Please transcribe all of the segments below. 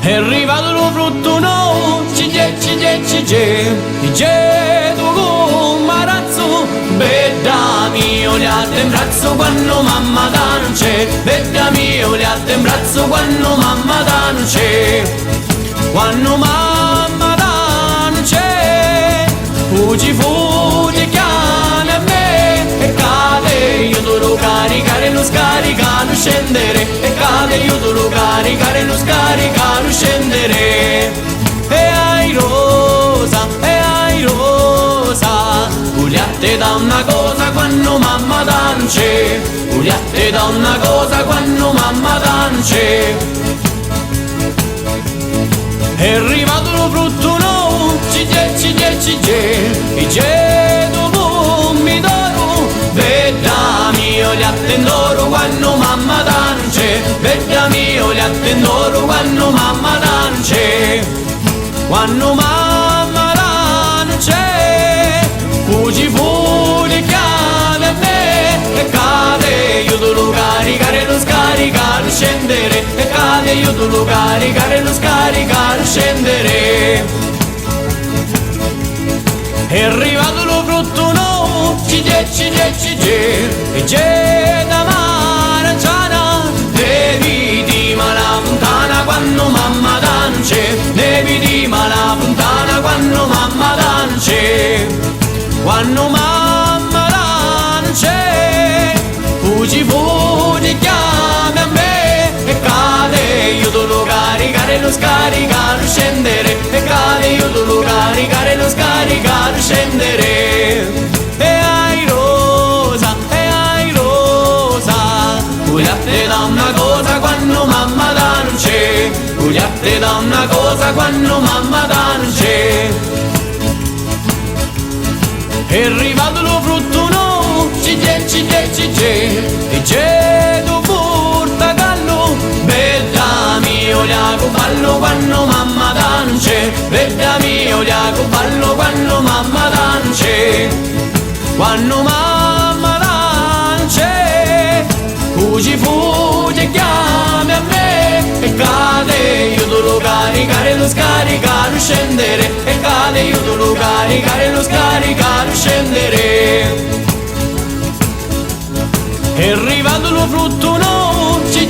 È arrivato lo frutto no, c'è tu con marazzo, bella mio li ha in braccio quando mamma da non c'è, bella mio li ha in braccio quando mamma da non c'è, quando mamma da non c'è, fuggi chiami a me e cade, io devo caricare lo scaricato scendere, e cade io devo caricare lo scaricato scendere. E ai rosa, Giuliette da una cosa quando mamma da non c'è, Giuliette da una cosa quando mamma da non c'è. È arrivato lo frutto no, c'è dopo mi doro, bella mio li attendoro quando mamma da non c'è, bella mio li attendoro quando mamma da non c'è, quando mamma da non c'è, fuggi chiami a me e cade, io devo caricare lo scaricato scendere, e cade io devo caricare lo scaricato scendere. È arrivato lo frutto no, c'è da maranciana, devi di la fontana quando mamma da non c'è, devi di la fontana quando mamma da non c'è, quando mamma da non c'è, fuggi chiami a me e cade, io devo caricare lo scaricato scendere, e cade io devo caricare lo scaricato scendere. E ai rosa, Giuliette da una cosa quando mamma da non c'è, Giuliette da una cosa quando mamma da non c'è. È arrivato lo frutto no, c'è tu portagallo, bella mio liaco ballo quando mamma da non c'è, bella mio liaco ballo quando mamma da non c'è, quando mamma da non c'è, fuggi chiami a me e cade, io devo caricare lo scaricato scendere, e cade io devo caricare lo scaricato scendere. È arrivato lo frutto no, c'è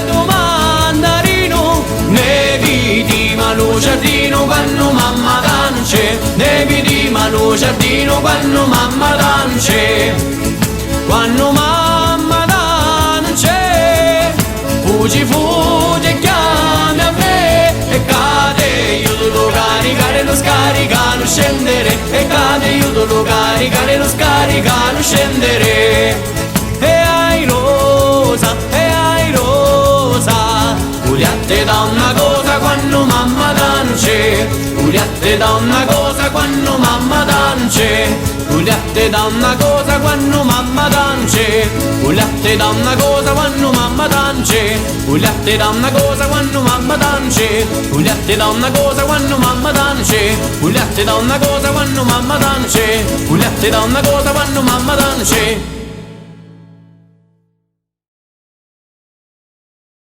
tu mandarino, ne vedi ma lo giardino quando mamma da non c'è, ne vedi ma lo giardino quando mamma da non c'è, quando mamma da non c'è, fuggi chiami a me e cade, io devo caricare lo scaricato scendere, e cade io devo caricare lo scaricato scendere. E ai rosa, Giuliette da una cosa quando mamma da non c'è, Giuliette da una cosa quando mamma da non c'è, Giuliette da una cosa quando mamma da non c'è, Giuliette da una cosa quando mamma da non c'è, Giuliette da una cosa quando mamma da non c'è, Giuliette da una cosa quando mamma da non c'è, Giuliette da una cosa quando mamma da non c'è, Giuliette da una cosa quando mamma da non c'è.